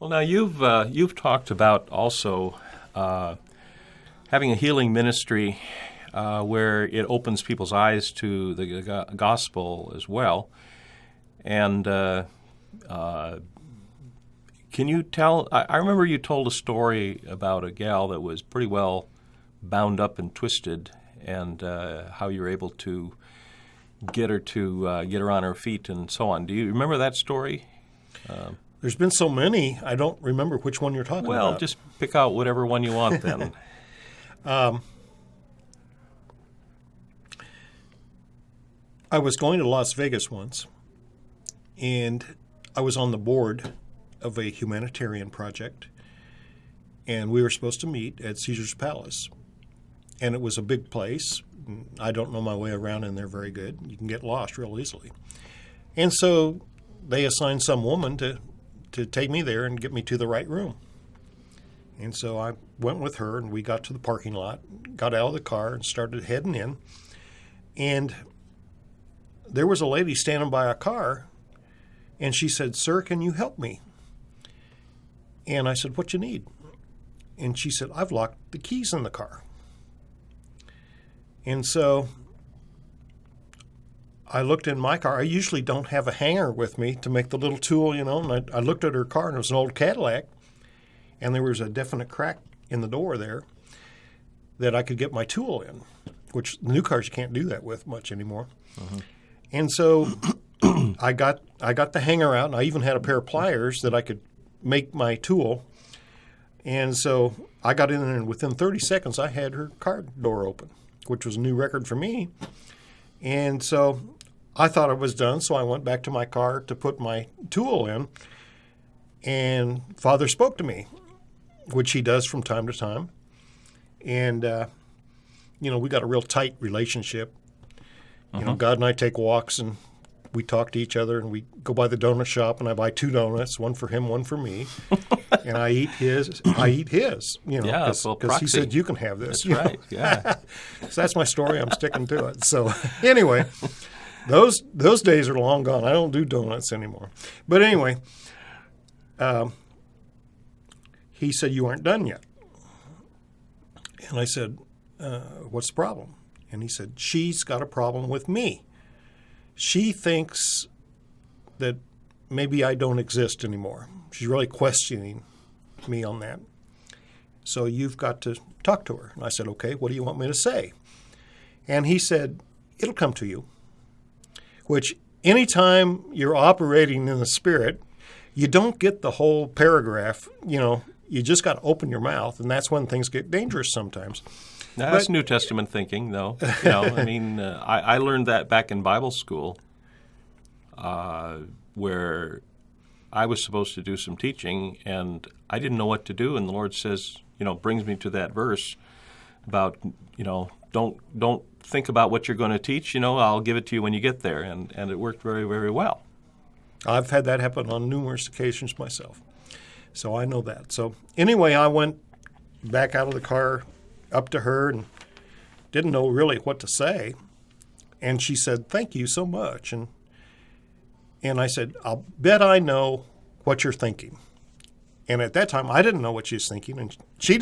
Well, now you've talked about also having a healing ministry where it opens people's eyes to the gospel as well. And can you tell? I remember you told a story about a gal that was pretty well bound up and twisted, and how you were able to get her on her feet and so on. Do you remember that story? There's been so many, I don't remember which one you're talking about. Well, just pick out whatever one you want then. I was going to Las Vegas once, and I was on the board of a humanitarian project, and we were supposed to meet at Caesar's Palace. And it was a big place. I don't know my way around in there very good. You can get lost real easily. And so they assigned some woman to take me there and get me to the right room. And so I went with her, and we got to the parking lot, got out of the car, and started heading in. And there was a lady standing by a car, and she said, "Sir, can you help me?" And I said, "What you need?" And she said, "I've locked the keys in the car." And so I looked in my car. I usually don't have a hanger with me to make the little tool, and I looked at her car, and it was an old Cadillac, and there was a definite crack in the door there that I could get my tool in, which new cars you can't do that with much anymore. Uh-huh. And so I got the hanger out, and I even had a pair of pliers that I could make my tool. And so I got in there, and within 30 seconds, I had her car door open, which was a new record for me. And so I thought it was done, so I went back to my car to put my tool in, and Father spoke to me, which he does from time to time. And, we got a real tight relationship. Uh-huh. God and I take walks, and we talk to each other, and we go by the donut shop, and I buy 2 donuts, one for him, one for me. And I eat his, because he said, "You can have this." That's right, yeah. So that's my story. I'm sticking to it. So anyway, those days are long gone. I don't do donuts anymore. But anyway, he said, "You aren't done yet." And I said, "What's the problem?" And he said, "She's got a problem with me. She thinks that maybe I don't exist anymore. She's really questioning me on that. So you've got to talk to her." And I said, "Okay, what do you want me to say?" And he said, "It'll come to you." Which anytime you're operating in the Spirit, you don't get the whole paragraph. You just got to open your mouth, and that's when things get dangerous sometimes. Now, that's New Testament thinking, though. I learned that back in Bible school, where I was supposed to do some teaching, and I didn't know what to do. And the Lord says, brings me to that verse about, don't think about what you're going to teach. I'll give it to you when you get there, and it worked very, very well. I've had that happen on numerous occasions myself, so I know that. So anyway, I went back out of the car, up to her, and didn't know really what to say. And she said, "Thank you so much." And I said, "I'll bet I know what you're thinking." And at that time, I didn't know what she was thinking, and she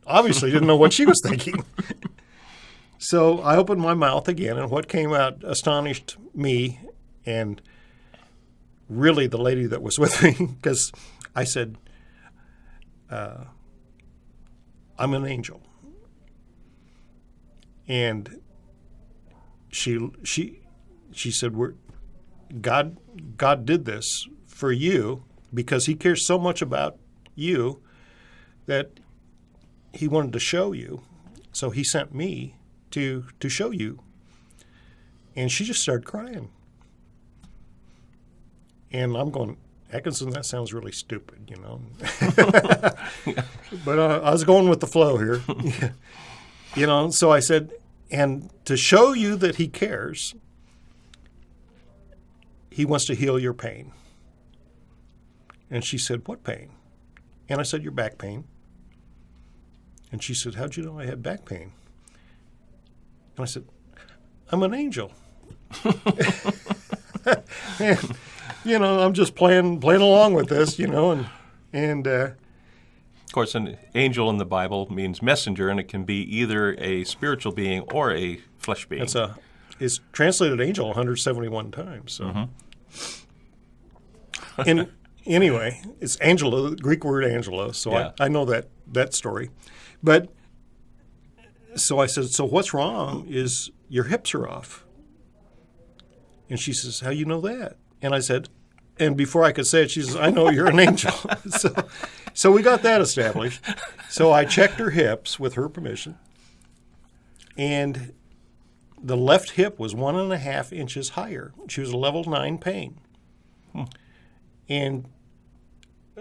obviously didn't know what she was thinking. So I opened my mouth again, and what came out astonished me and really the lady that was with me, because I said, "I'm an angel." And she said, God did this for you because he cares so much about you that he wanted to show you. So he sent me to show you. And she just started crying. And I'm going, "Atkinson, that sounds really stupid, But I was going with the flow here. So I said, "And to show you that he cares, he wants to heal your pain." And she said, "What pain?" And I said, "Your back pain." And she said, "How'd you know I had back pain?" And I said, "I'm an angel." And, I'm just playing along with this, and And Of course, an angel in the Bible means messenger, and it can be either a spiritual being or a flesh being. it's translated angel 171 times. So. Mm-hmm. And anyway, it's angelo, the Greek word angelo. So Yeah. I know that story. But so I said, so what's wrong is your hips are off. And she says, how you know that? And I said, and before I could say it, she says, I know you're an angel. So we got that established. So I checked her hips with her permission. And the left hip was 1.5 inches higher. She was a level 9 pain. And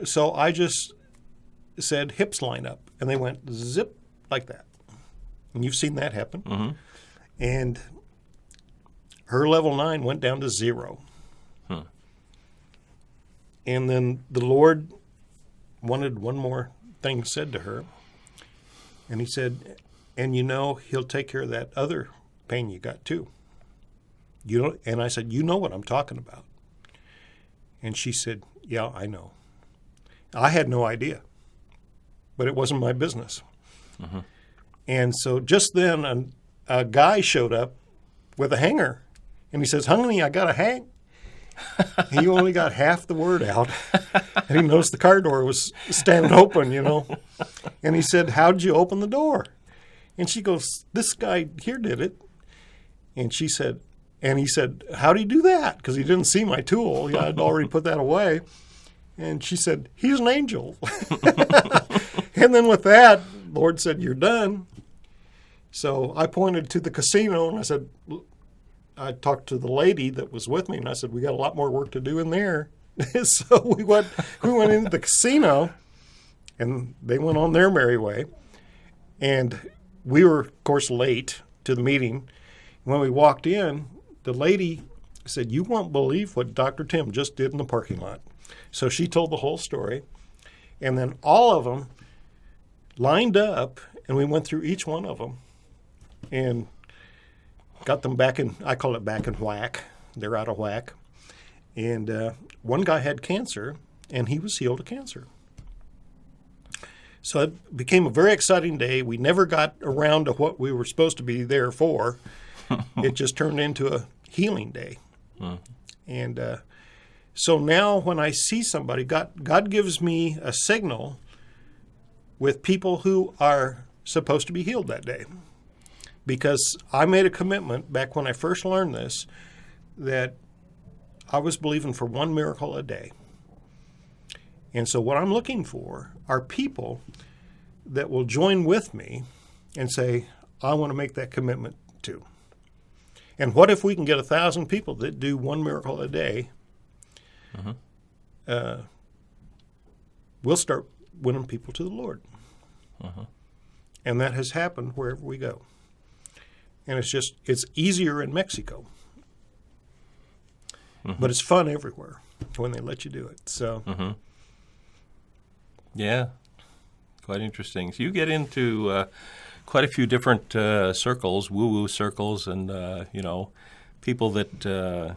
so I just said, hips line up. And they went zip like that. And you've seen that happen. Mm-hmm. And her level 9 went down to 0. And then the Lord wanted one more thing said to her. And he said, and he'll take care of that other pain you got too. And I said, you know what I'm talking about. And she said, yeah, I know. I had no idea, but it wasn't my business. Mm-hmm. And so just then a guy showed up with a hanger, and he says, honey, I got a hang. He only got half the word out, and he noticed the car door was standing open, And he said, how'd you open the door? And she goes, this guy here did it. And he said, how'd he do that? Because he didn't see my tool. I'd already put that away. And she said, he's an angel. And then with that, Lord said, you're done. So I pointed to the casino, and I said, I talked to the lady that was with me, and I said, we got a lot more work to do in there. So we went into the casino, and they went on their merry way. And we were, of course, late to the meeting. When we walked in, the lady said, you won't believe what Dr. Tim just did in the parking lot. So she told the whole story. And then all of them lined up, and we went through each one of them and got them back in, I call it back in whack. They're out of whack. And one guy had cancer, and he was healed of cancer. So it became a very exciting day. We never got around to what we were supposed to be there for. It just turned into a healing day. And so now when I see somebody, God gives me a signal with people who are supposed to be healed that day. Because I made a commitment back when I first learned this that I was believing for one miracle a day. And so what I'm looking for are people that will join with me and say, I want to make that commitment too. And what if we can get 1,000 people that do one miracle a day? We'll start winning people to the Lord. And that has happened wherever we go. And it's easier in Mexico. But it's fun everywhere when they let you do it. So, yeah, quite interesting. So you get into quite a few different circles, woo-woo circles, and people that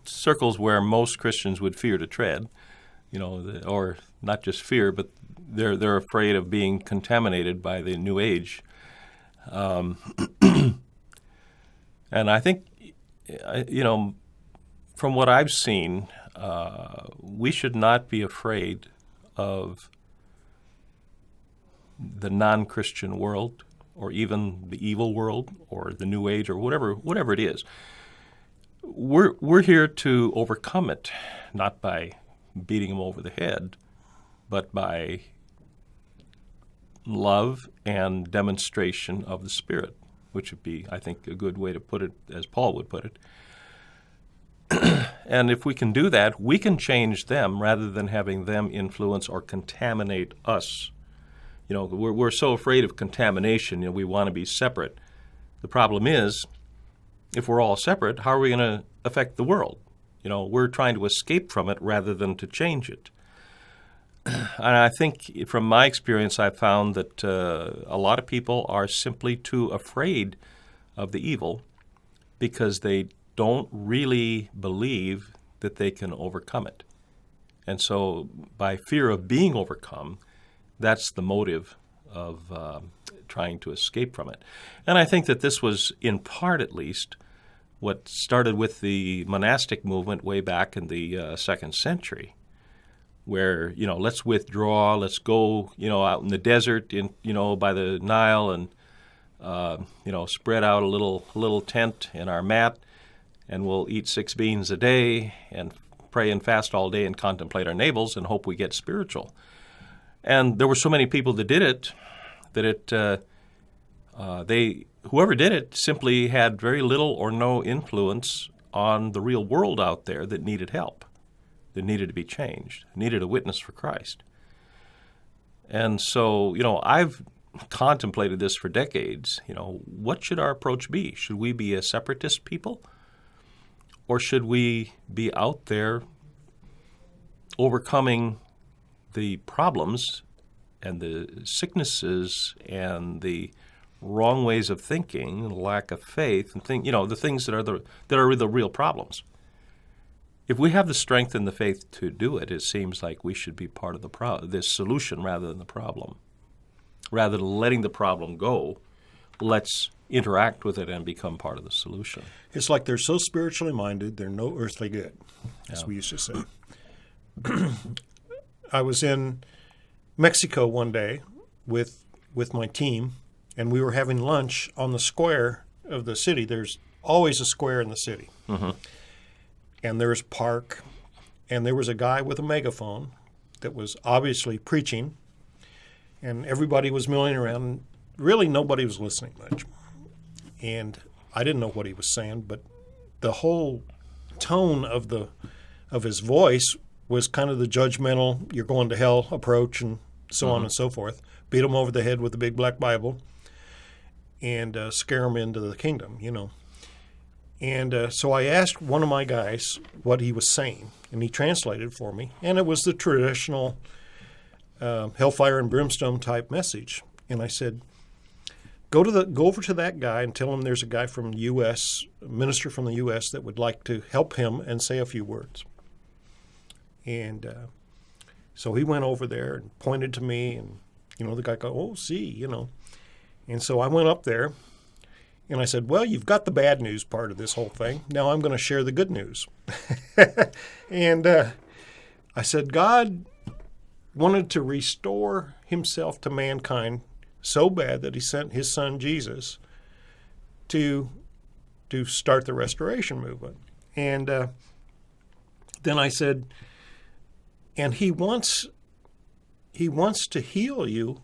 circles where most Christians would fear to tread. Or not just fear, but they're afraid of being contaminated by the New Age. And I think, from what I've seen, we should not be afraid of the non-Christian world, or even the evil world, or the New Age, or whatever it is. We're here to overcome it, not by beating them over the head, but by love and demonstration of the Spirit, which would be, I think, a good way to put it, as Paul would put it. And if we can do that, we can change them rather than having them influence or contaminate us. We're so afraid of contamination. We want to be separate. The problem is, if we're all separate, how are we going to affect the world? We're trying to escape from it rather than to change it. And I think from my experience, I found that a lot of people are simply too afraid of the evil because they don't really believe that they can overcome it. And so by fear of being overcome, that's the motive of trying to escape from it. And I think that this was, in part at least, what started with the monastic movement way back in the 2nd century, where, let's withdraw, let's go, out in the desert, by the Nile, and, spread out a little tent in our mat, and we'll eat 6 beans a day and pray and fast all day and contemplate our navels and hope we get spiritual. And there were so many people that did it that whoever did it simply had very little or no influence on the real world out there that needed help, that needed to be changed, needed a witness for Christ. And so, I've contemplated this for decades. What should our approach be? Should we be a separatist people? Or should we be out there overcoming the problems and the sicknesses and the wrong ways of thinking, lack of faith, and the things that are the real problems? If we have the strength and the faith to do it, it seems like we should be part of this solution rather than the problem. Rather than letting the problem go, let's interact with it and become part of the solution. It's like they're so spiritually minded, they're no earthly good, as we used to say. I was in Mexico one day with my team, and we were having lunch on the square of the city. There's always a square in the city. Mm-hmm. And there's a park, and there was a guy with a megaphone that was obviously preaching, and everybody was milling around, and really nobody was listening much. And I didn't know what he was saying, but the whole tone of his voice was kind of the judgmental, you're going to hell approach, and so on and so forth. Beat him over the head with the big black Bible and scare him into the kingdom, And so I asked one of my guys what he was saying, and he translated for me. And it was the traditional hellfire and brimstone type message. And I said, go over to that guy and tell him there's a guy from the U.S., a minister from the U.S. that would like to help him and say a few words. And so he went over there and pointed to me, and the guy go, oh, see, And so I went up there. And I said, well, you've got the bad news part of this whole thing. Now I'm going to share the good news. And I said, God wanted to restore himself to mankind so bad that he sent his son Jesus to start the restoration movement. And then I said, and he wants to heal you.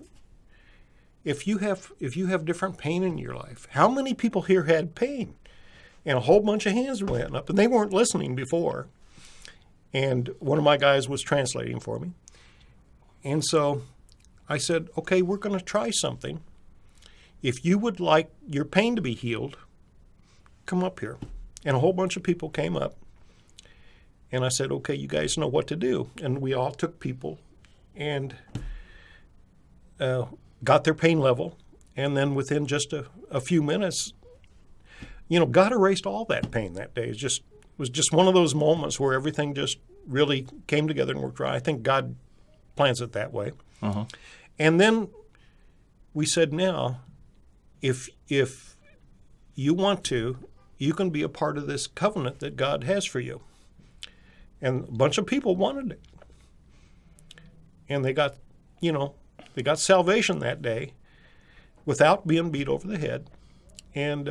If you have different pain in your life, how many people here had pain? And a whole bunch of hands went up, and they weren't listening before. And one of my guys was translating for me. And so I said, okay, we're going to try something. If you would like your pain to be healed, come up here. And a whole bunch of people came up. And I said, okay, you guys know what to do. And we all took people and got their pain level, and then within just a few minutes, God erased all that pain that day. It was just one of those moments where everything just really came together and worked right. I think God plans it that way. Uh-huh. And then we said, now, if you want to, you can be a part of this covenant that God has for you. And a bunch of people wanted it. And they got salvation that day without being beat over the head. And,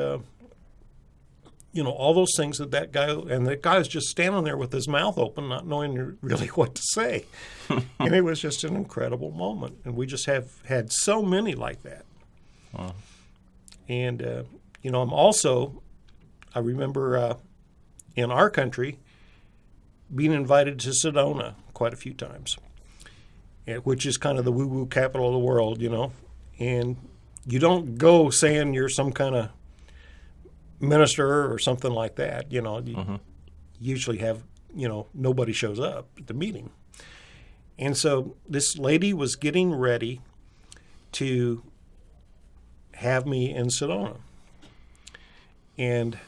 all those things that guy, and the guy was just standing there with his mouth open, not knowing really what to say. And it was just an incredible moment. And we just have had so many like that. Wow. And, I remember in our country being invited to Sedona quite a few times, which is kind of the woo-woo capital of the world, And you don't go saying you're some kind of minister or something like that, You usually have, nobody shows up at the meeting. And so this lady was getting ready to have me in Sedona. And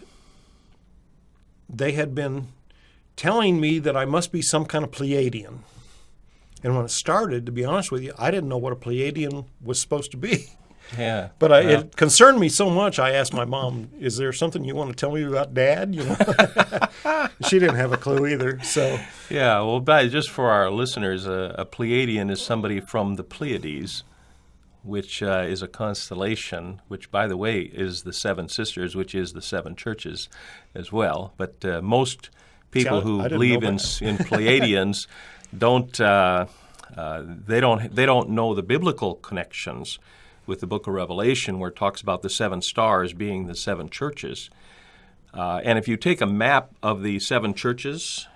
they had been telling me that I must be some kind of Pleiadian. And when it started, to be honest with you, I didn't know what a Pleiadian was supposed to be. Yeah. But it concerned me so much, I asked my mom, is there something you want to tell me about Dad? She didn't have a clue either. So Yeah, well, just for our listeners, a Pleiadian is somebody from the Pleiades, which is a constellation, which, by the way, is the seven sisters, which is the seven churches as well. But most people who believe in Pleiadians don't know the biblical connections with the book of Revelation, where it talks about the seven stars being the seven churches. And if you take a map of the seven churches,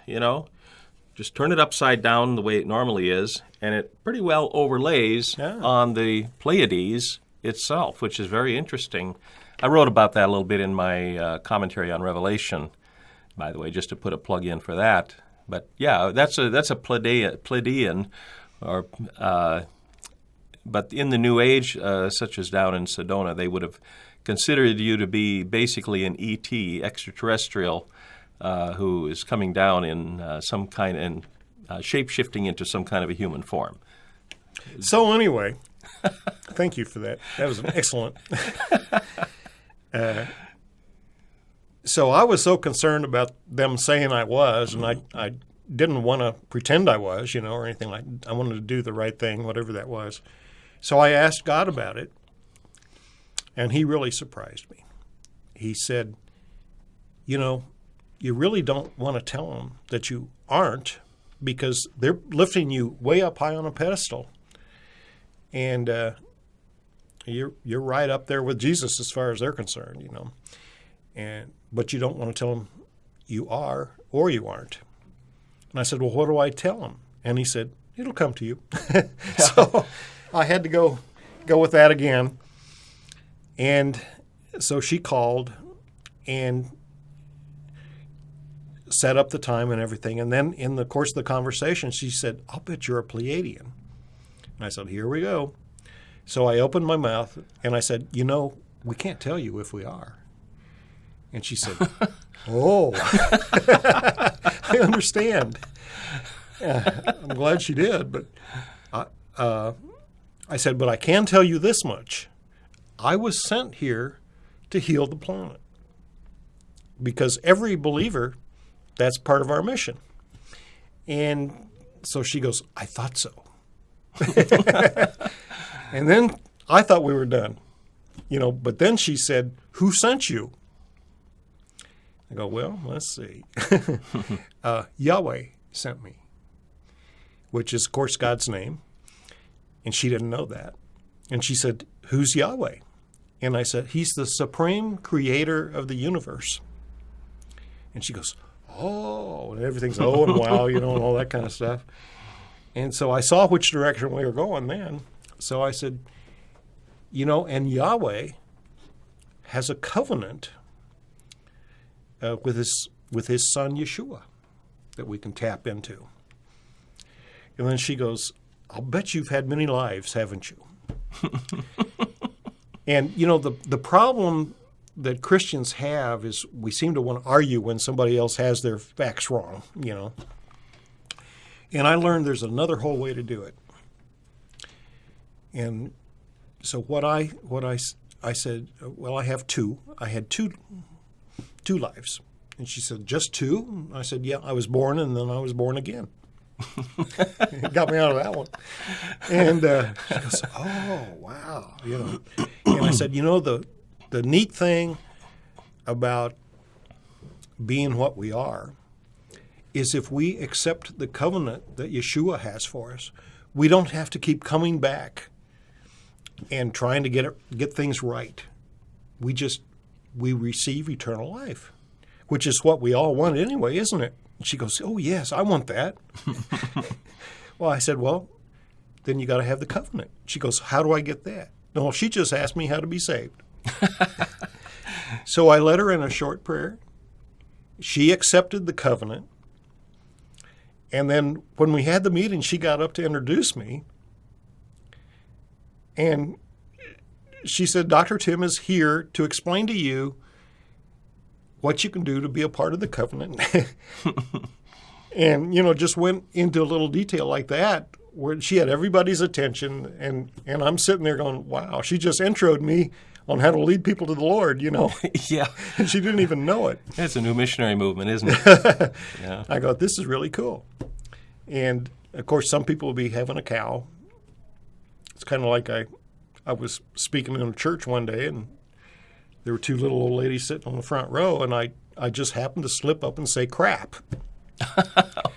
just turn it upside down the way it normally is, and it pretty well overlays on the Pleiades itself, which is very interesting. I wrote about that a little bit in my commentary on Revelation, by the way, just to put a plug in for that. But yeah, that's a Pleiadian, or but in the New Age, such as down in Sedona, they would have considered you to be basically an ET, extraterrestrial, who is coming down in some kind and shape-shifting into some kind of a human form. So anyway, thank you for that. That was an excellent. So I was so concerned about them saying I was, and I didn't want to pretend I was, or anything like. I wanted to do the right thing, whatever that was. So I asked God about it, and he really surprised me. He said, you really don't want to tell them that you aren't, because they're lifting you way up high on a pedestal. And you're right up there with Jesus as far as they're concerned, but you don't want to tell them you are or you aren't. And I said, well, what do I tell them? And he said, it'll come to you. So I had to go with that again. And so she called and set up the time and everything. And then in the course of the conversation, she said, I'll bet you're a Pleiadian. And I said, here we go. So I opened my mouth and I said, we can't tell you if we are. And she said, oh, I understand. I'm glad she did. But I said, but I can tell you this much. I was sent here to heal the planet. Because every believer, that's part of our mission. And so she goes, I thought so. And then I thought we were done. But then she said, who sent you? I go, well, let's see. Yahweh sent me, which is, of course, God's name. And she didn't know that. And she said, who's Yahweh? And I said, he's the supreme creator of the universe. And she goes, oh, and everything's oh and wow, and all that kind of stuff. And so I saw which direction we were going then. So I said, and Yahweh has a covenant with his son Yeshua that we can tap into. And then she goes, I'll bet you've had many lives, haven't you? And, the problem that Christians have is we seem to want to argue when somebody else has their facts wrong, And I learned there's another whole way to do it. And so what I said, well, I have two. I had two lives. And she said, just two? I said, yeah, I was born and then I was born again. It got me out of that one. And she goes, oh, wow. And I said, the neat thing about being what we are is if we accept the covenant that Yeshua has for us, we don't have to keep coming back and trying to get things right. We receive eternal life, which is what we all want anyway, isn't it? And she goes, oh, yes, I want that. Well, I said, well, then you got to have the covenant. She goes, how do I get that? No, she just asked me how to be saved. So I led her in a short prayer. She accepted the covenant. And then when we had the meeting, she got up to introduce me. And she said, Dr. Tim is here to explain to you what you can do to be a part of the covenant. And, just went into a little detail like that where she had everybody's attention, and I'm sitting there going, wow, she just introed me on how to lead people to the Lord, Yeah. and she didn't even know it. It's a new missionary movement, isn't it? Yeah. I go, this is really cool. And, of course, some people will be having a cow. It's kind of like I was speaking in a church one day, and there were two little old ladies sitting on the front row, and I just happened to slip up and say crap.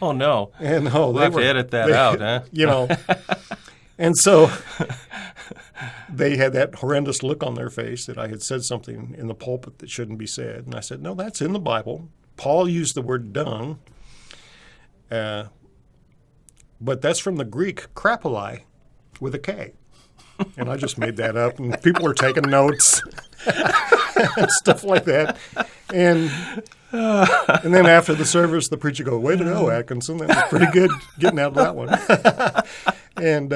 Oh, no. And We'll have to edit that out, huh? And so they had that horrendous look on their face that I had said something in the pulpit that shouldn't be said. And I said, no, that's in the Bible. Paul used the word dung, but that's from the Greek krapulai with a K. And I just made that up, and people were taking notes and stuff like that. And then after the service, the preacher goes, way to go, Atkinson. That was pretty good getting out of that one. And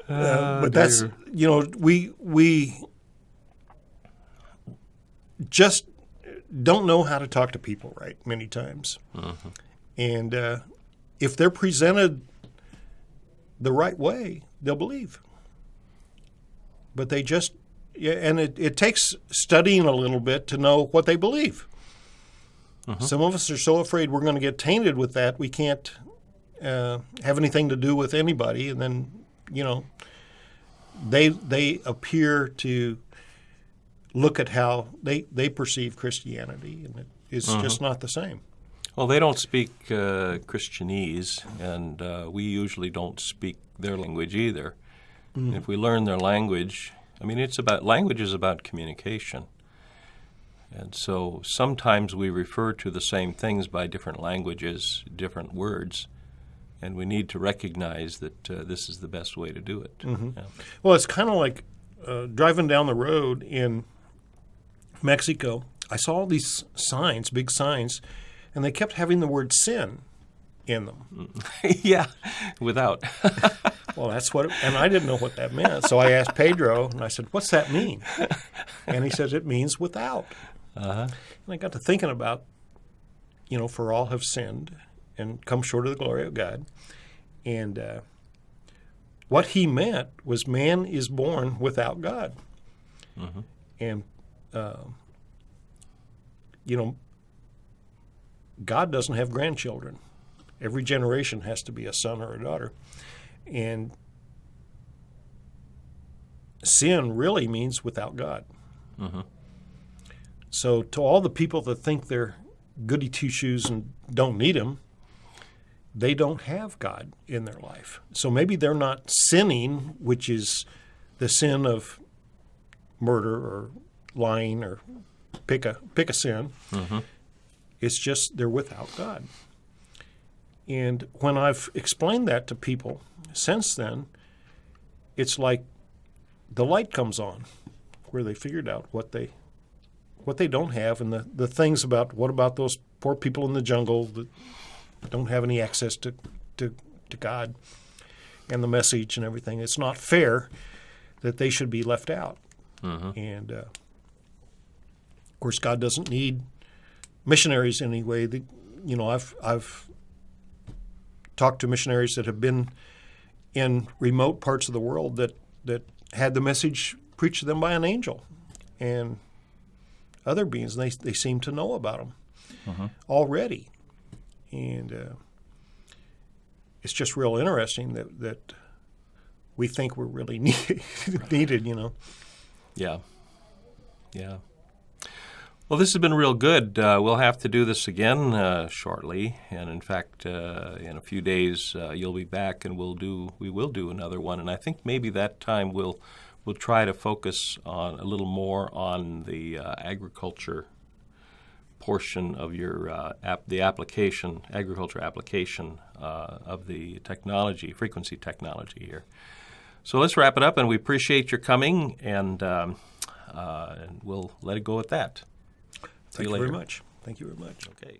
but that's, we just don't know how to talk to people right many times. Mm-hmm. And if they're presented the right way, they'll believe. But they just, and it takes studying a little bit to know what they believe. Mm-hmm. Some of us are so afraid we're going to get tainted with that, we can't have anything to do with anybody. And then, they appear to look at how they perceive Christianity, and it's just not the same. Well, they don't speak Christianese, and we usually don't speak their language either. Mm. If we learn their language, language is about communication. And so sometimes we refer to the same things by different languages, different words, and we need to recognize that this is the best way to do it. Mm-hmm. Yeah. Well, it's kind of like driving down the road in Mexico. I saw all these signs, big signs, and they kept having the word sin in them. Yeah, without. Well, that's what, and I didn't know what that meant. So I asked Pedro, and I said, what's that mean? And he says, it means without. Uh-huh. And I got to thinking about, for all have sinned and come short of the glory of God. And what he meant was man is born without God. Mm-hmm. And, God doesn't have grandchildren. Every generation has to be a son or a daughter. And sin really means without God. Mm-hmm. So to all the people that think they're goody two-shoes and don't need him, they don't have God in their life. So maybe they're not sinning, which is the sin of murder or lying or pick a sin. Mm-hmm. It's just they're without God. And when I've explained that to people since then, it's like the light comes on where they figured out what they don't have, and the things about what about those poor people in the jungle that don't have any access to God and the message and everything. It's not fair that they should be left out. Mm-hmm. And, of course, God doesn't need missionaries anyway. I've talked to missionaries that have been in remote parts of the world that had the message preached to them by an angel and other beings, and they seem to know about them already. And it's just real interesting that we think we're really needed, Yeah. Yeah. Well, this has been real good. We'll have to do this again shortly, and in fact, in a few days you'll be back, and we will do another one. And I think maybe that time we'll try to focus on a little more on the agriculture portion of your agriculture application of the technology, frequency technology here. So let's wrap it up, and we appreciate your coming, and we'll let it go at that. Thank you very much. Thank you very much. Okay.